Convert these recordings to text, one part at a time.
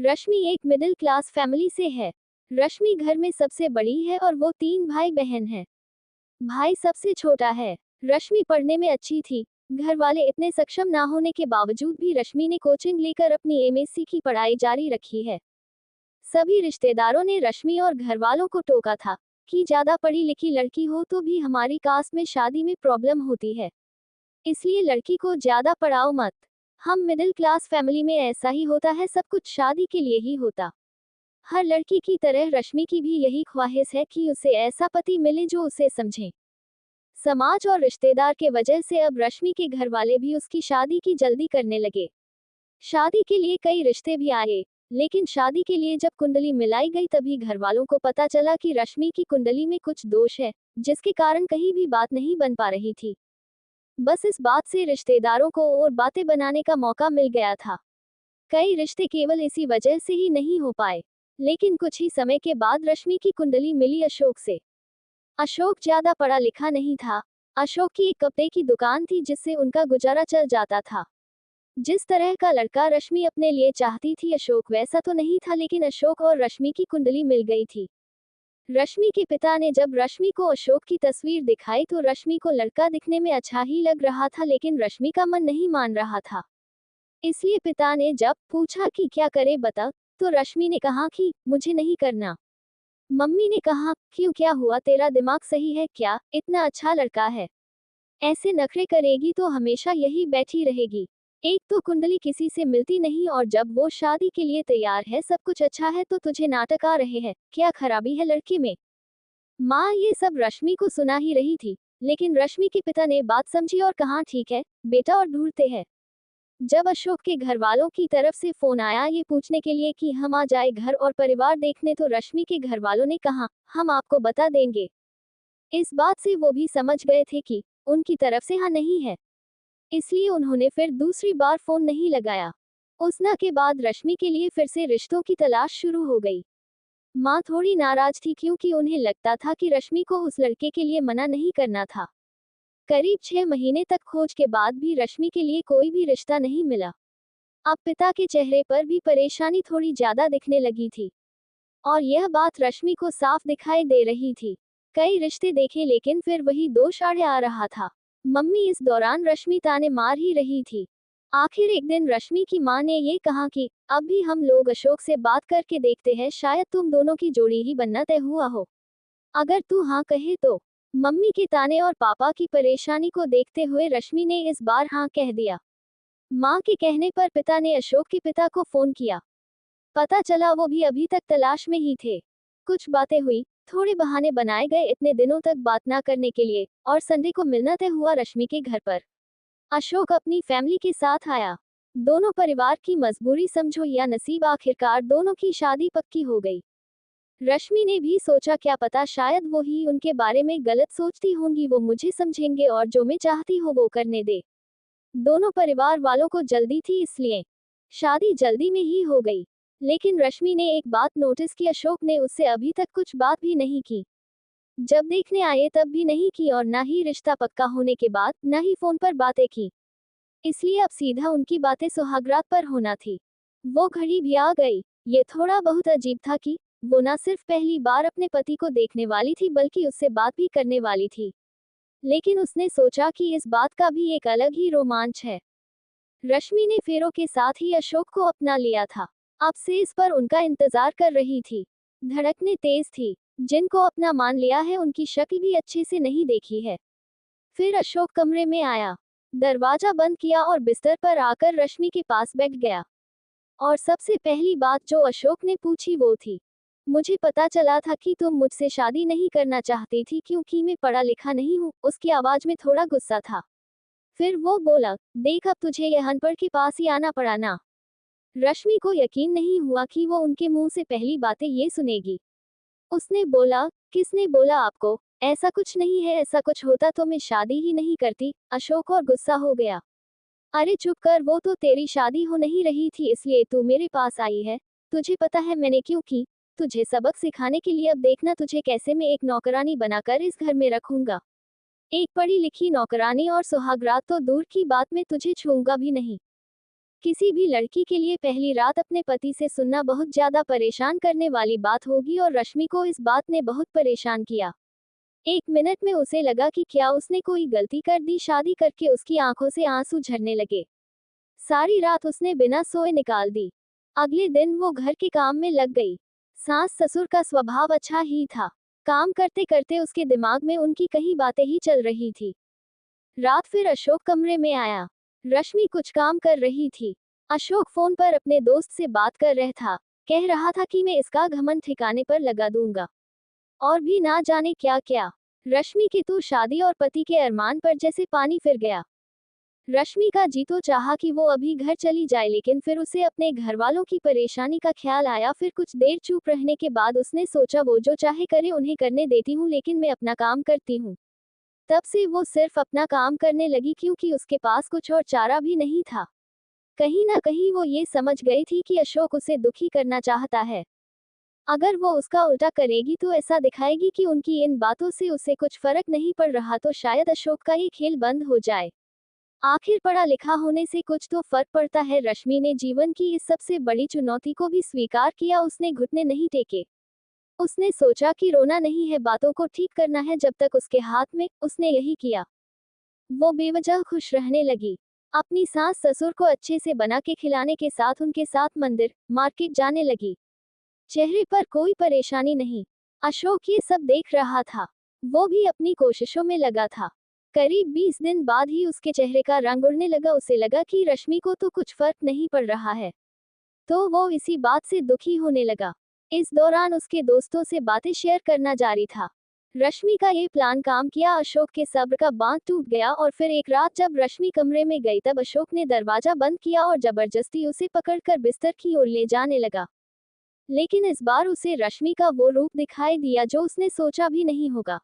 रश्मि एक middle class family से है। रश्मि घर में सबसे बड़ी है और वो 3 भाई बहन है। भाई सबसे छोटा है। रश्मि पढ़ने में अच्छी थी। घर वाले इतने सक्षम ना होने के बावजूद भी रश्मि ने कोचिंग लेकर अपनी एमएससी की पढ़ाई जारी रखी है। सभी रिश्तेदारों ने रश्मि और घर वालों को टोका था कि ज्यादा पढ़ी लिखी लड़की हो तो भी हमारी कास्ट में शादी में प्रॉब्लम होती है, इसलिए लड़की को ज्यादा पढ़ाओ मत। हम मिडिल क्लास फैमिली में ऐसा ही होता है, सब कुछ शादी के लिए ही होता। हर लड़की की तरह रश्मि की भी यही ख्वाहिश है कि उसे ऐसा पति मिले जो उसे समझे। समाज और रिश्तेदार के वजह से अब रश्मि के घर वाले भी उसकी शादी की जल्दी करने लगे। शादी के लिए कई रिश्ते भी आए, लेकिन शादी के लिए जब कुंडली मिलाई गई तभी घर वालों को पता चला कि रश्मि की कुंडली में कुछ दोष है, जिसके कारण कहीं भी बात नहीं बन पा रही थी। बस इस बात से रिश्तेदारों को और बातें बनाने का मौका मिल गया था। कई रिश्ते केवल इसी वजह से ही नहीं हो पाए। लेकिन कुछ ही समय के बाद रश्मि की कुंडली मिली अशोक से। अशोक ज्यादा पढ़ा लिखा नहीं था। अशोक की एक कपड़े की दुकान थी जिससे उनका गुजारा चल जाता था। जिस तरह का लड़का रश्मि अपने लिए चाहती थी अशोक वैसा तो नहीं था, लेकिन अशोक और रश्मि की कुंडली मिल गई थी। रश्मि के पिता ने जब रश्मि को अशोक की तस्वीर दिखाई तो रश्मि को लड़का दिखने में अच्छा ही लग रहा था, लेकिन रश्मि का मन नहीं मान रहा था। इसलिए पिता ने जब पूछा कि क्या करे बता, तो रश्मि ने कहा कि मुझे नहीं करना। मम्मी ने कहा, क्यों, क्या हुआ, तेरा दिमाग सही है क्या, इतना अच्छा लड़का है, ऐसे नखरे करेगी तो हमेशा यही बैठी रहेगी। एक तो कुंडली किसी से मिलती नहीं और जब वो शादी के लिए तैयार है, सब कुछ अच्छा है, तो तुझे नाटक आ रहे हैं, क्या खराबी है लड़के में। माँ ये सब रश्मि को सुना ही रही थी, लेकिन रश्मि के पिता ने बात समझी और कहा, ठीक है बेटा, और ढूंढते हैं। जब अशोक के घर वालों की तरफ से फोन आया ये पूछने के लिए कि हम आ जाए घर और परिवार देखने, तो रश्मि के घर वालों ने कहा, हम आपको बता देंगे। इस बात से वो भी समझ गए थे कि उनकी तरफ से हाँ नहीं है, इसलिए उन्होंने फिर दूसरी बार फोन नहीं लगाया। उस ना के बाद रश्मि के लिए फिर से रिश्तों की तलाश शुरू हो गई। माँ थोड़ी नाराज थी क्योंकि उन्हें लगता था कि रश्मि को उस लड़के के लिए मना नहीं करना था। करीब 6 महीने तक खोज के बाद भी रश्मि के लिए कोई भी रिश्ता नहीं मिला। अब पिता के चेहरे पर भी परेशानी थोड़ी ज्यादा दिखने लगी थी और यह बात रश्मि को साफ दिखाई दे रही थी। कई रिश्ते देखे लेकिन फिर वही दोष आड़े आ रहा था। मम्मी इस दौरान रश्मि ताने मार ही रही थी। आखिर एक दिन रश्मि की माँ ने ये कहा कि अब भी हम लोग अशोक से बात करके देखते हैं, शायद तुम दोनों की जोड़ी ही बनना तय हुआ हो, अगर तू हाँ कहे तो। मम्मी के ताने और पापा की परेशानी को देखते हुए रश्मि ने इस बार हाँ कह दिया। माँ के कहने पर पिता ने अशोक के पिता को फोन किया। पता चला वो भी अभी तक तलाश में ही थे। कुछ बातें हुई, थोड़े बहाने बनाए गए इतने दिनों तक बात ना करने के लिए, और संडे को मिलना तय हुआ रश्मि के घर पर। अशोक अपनी फैमिली के साथ आया। दोनों परिवार की मजबूरी समझो या नसीब, आखिरकार दोनों की शादी पक्की हो गई। रश्मि ने भी सोचा क्या पता शायद वो ही उनके बारे में गलत सोचती होंगी, वो मुझे समझेंगे और जो मैं चाहती हूँ वो करने दे। दोनों परिवार वालों को जल्दी थी, इसलिए शादी जल्दी में ही हो गई। लेकिन रश्मि ने एक बात नोटिस की, अशोक ने उससे अभी तक कुछ बात भी नहीं की। जब देखने आए तब भी नहीं की और ना ही रिश्ता पक्का होने के बाद ना ही फोन पर बातें की। इसलिए अब सीधा उनकी बातें सुहागरात पर होना थी। वो घड़ी भी आ गई। ये थोड़ा बहुत अजीब था कि वो ना सिर्फ पहली बार अपने पति को देखने वाली थी बल्कि उससे बात भी करने वाली थी। लेकिन उसने सोचा कि इस बात का भी एक अलग ही रोमांच है। रश्मि ने फेरों के साथ ही अशोक को अपना लिया था। अब से इस पर उनका इंतजार कर रही थी। धड़कने तेज थी। जिनको अपना मान लिया है उनकी शक्ल भी अच्छे से नहीं देखी है। फिर अशोक कमरे में आया, दरवाजा बंद किया और बिस्तर पर आकर रश्मि के पास बैठ गया। और सबसे पहली बात जो अशोक ने पूछी वो थी, मुझे पता चला था कि तुम मुझसे शादी नहीं करना चाहती थी क्योंकि मैं पढ़ा लिखा नहीं हूँ। उसकी आवाज में थोड़ा गुस्सा था। फिर वो बोला, देख अब तुझे यह अनपढ़ के पास ही आना पड़ा ना। रश्मि को यकीन नहीं हुआ कि वो उनके मुंह से पहली बातें ये सुनेगी। उसने बोला, किसने बोला आपको, ऐसा कुछ नहीं है, ऐसा कुछ होता तो मैं शादी ही नहीं करती। अशोक और गुस्सा हो गया। अरे चुप कर, वो तो तेरी शादी हो नहीं रही थी इसलिए तू मेरे पास आई है। तुझे पता है मैंने क्यों की? तुझे सबक सिखाने के लिए। अब देखना तुझे कैसे मैं एक नौकरानी बनाकर इस घर में रखूंगा। एक पढ़ी लिखी नौकरानी, और सुहागरात तो दूर की बात, मैं तुझे छूऊंगा भी नहीं। किसी भी लड़की के लिए पहली रात अपने पति से सुनना बहुत ज्यादा परेशान करने वाली बात होगी और रश्मि को इस बात ने बहुत परेशान किया। एक मिनट में उसे लगा कि क्या उसने कोई गलती कर दी। शादी करके उसकी आंखों से आंसू झरने लगे। सारी रात उसने बिना सोए निकाल दी। अगले दिन वो घर के काम में लग गई। सास ससुर का स्वभाव अच्छा ही था। काम करते करते उसके दिमाग में उनकी कई बातें ही चल रही थी। रात फिर अशोक कमरे में आया। रश्मि कुछ काम कर रही थी। अशोक फोन पर अपने दोस्त से बात कर रहा था। कह रहा था कि मैं इसका घमंड ठिकाने पर लगा दूंगा और भी ना जाने क्या क्या। रश्मि की तो शादी और पति के अरमान पर जैसे पानी फिर गया। रश्मि का जी तो चाहा कि वो अभी घर चली जाए, लेकिन फिर उसे अपने घर वालों की परेशानी का ख्याल आया। फिर कुछ देर चुप रहने के बाद उसने सोचा वो जो चाहे करे, उन्हें करने देती हूँ, लेकिन मैं अपना काम करती हूँ। तब से वो सिर्फ अपना काम करने लगी, क्योंकि उसके पास कुछ और चारा भी नहीं था। कहीं ना कहीं वो ये समझ गई थी कि अशोक उसे दुखी करना चाहता है। अगर वो उसका उल्टा करेगी तो ऐसा दिखाएगी कि उनकी इन बातों से उसे कुछ फर्क नहीं पड़ रहा, तो शायद अशोक का ये खेल बंद हो जाए। आखिर पढ़ा लिखा होने से कुछ तो फर्क पड़ता है। रश्मि ने जीवन की इस सबसे बड़ी चुनौती को भी स्वीकार किया। उसने घुटने नहीं टेके। उसने सोचा कि रोना नहीं है, बातों को ठीक करना है जब तक उसके हाथ में। उसने यही किया। वो बेवजह खुश रहने लगी। अपनी सास ससुर को अच्छे से बना के खिलाने के साथ उनके साथ मंदिर मार्केट जाने लगी। चेहरे पर कोई परेशानी नहीं। अशोक ये सब देख रहा था। वो भी अपनी कोशिशों में लगा था। करीब 20 दिन बाद ही उसके चेहरे का रंग उड़ने लगा। उसे लगा कि रश्मि को तो कुछ फर्क नहीं पड़ रहा है, तो वो इसी बात से दुखी होने लगा। इस दौरान उसके दोस्तों से बातें शेयर करना जारी था। रश्मि का ये प्लान काम किया। अशोक के सब्र का बांध टूट गया और फिर एक रात जब रश्मि कमरे में गई, तब अशोक ने दरवाजा बंद किया और जबरदस्ती उसे पकड़कर बिस्तर की ओर ले जाने लगा। लेकिन इस बार उसे रश्मि का वो रूप दिखाई दिया जो उसने सोचा भी नहीं होगा।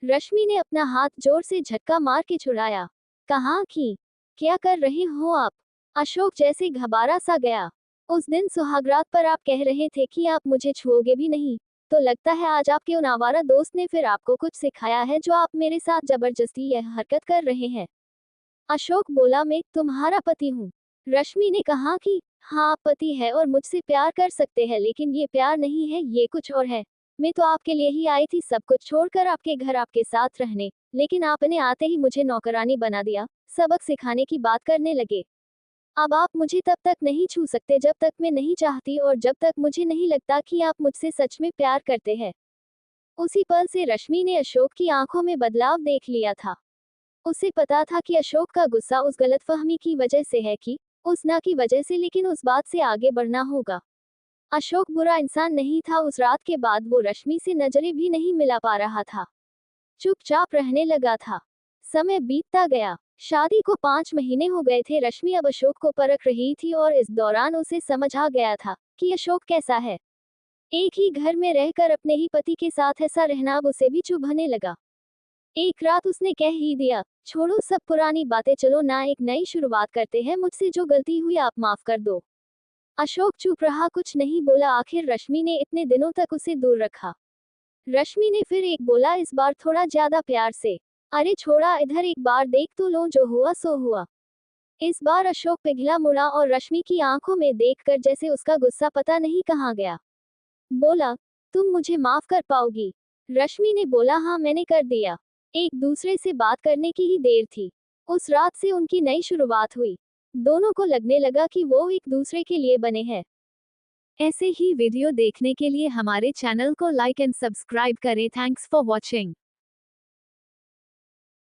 रश्मि ने अपना हाथ जोर से झटका मार के छुड़ाया। कहाँ की? क्या कर रहे हो आप? अशोक जैसे घबरा सा गया। उस दिन सुहागरात पर आप कह रहे थे कि आप मुझे छुओगे भी नहीं, तो लगता है आज आपके उन आवारा दोस्त ने फिर आपको कुछ सिखाया है जो आप मेरे साथ जबरदस्ती यह हरकत कर रहे हैं। अशोक बोला, मैं तुम्हारा पति हूँ। रश्मि ने कहा कि हाँ, आप पति है और मुझसे प्यार कर सकते हैं, लेकिन ये प्यार नहीं है, ये कुछ और है। मैं तो आपके लिए ही आई थी, सब कुछ छोड़कर आपके घर आपके साथ रहने, लेकिन आपने आते ही मुझे नौकरानी बना दिया। सबक सिखाने की बात करने लगे। अब आप मुझे तब तक नहीं छू सकते जब तक मैं नहीं चाहती और जब तक मुझे नहीं लगता कि आप मुझसे सच में प्यार करते हैं। उसी पल से रश्मि ने अशोक की आंखों में बदलाव देख लिया था। उसे पता था कि अशोक का गुस्सा उस गलतफहमी की वजह से है कि उस ना की वजह से, लेकिन उस बात से आगे बढ़ना होगा। अशोक बुरा इंसान नहीं था। उस रात के बाद वो रश्मि से नजरें भी नहीं मिला पा रहा था। चुपचाप रहने लगा था। समय बीतता गया। शादी को 5 महीने हो गए थे। रश्मि अब अशोक को परख रही थी और इस दौरान उसे समझ आ गया था कि अशोक कैसा है। एक ही घर में रहकर अपने ही पति के साथ ऐसा रहना अब उसे भी चुभने लगा। एक रात उसने कह ही दिया, छोड़ो सब पुरानी बातें, चलो ना एक नई शुरुआत करते हैं। मुझसे जो गलती हुई आप माफ कर दो। अशोक चुप रहा, कुछ नहीं बोला। आखिर रश्मि ने इतने दिनों तक उसे दूर रखा। रश्मि ने फिर एक बोला, इस बार थोड़ा ज्यादा प्यार से, अरे छोड़ा, इधर एक बार देख तो लो, जो हुआ सो हुआ। इस बार अशोक पिघला मुड़ा और रश्मि की आंखों में देखकर जैसे उसका गुस्सा पता नहीं कहाँ गया। बोला, तुम मुझे माफ कर पाओगी? रश्मि ने बोला, हाँ मैंने कर दिया। एक दूसरे से बात करने की ही देर थी। उस रात से उनकी नई शुरुआत हुई। दोनों को लगने लगा कि वो एक दूसरे के लिए बने हैं। ऐसे ही वीडियो देखने के लिए हमारे चैनल को लाइक एंड सब्सक्राइब करें। Thanks for watching.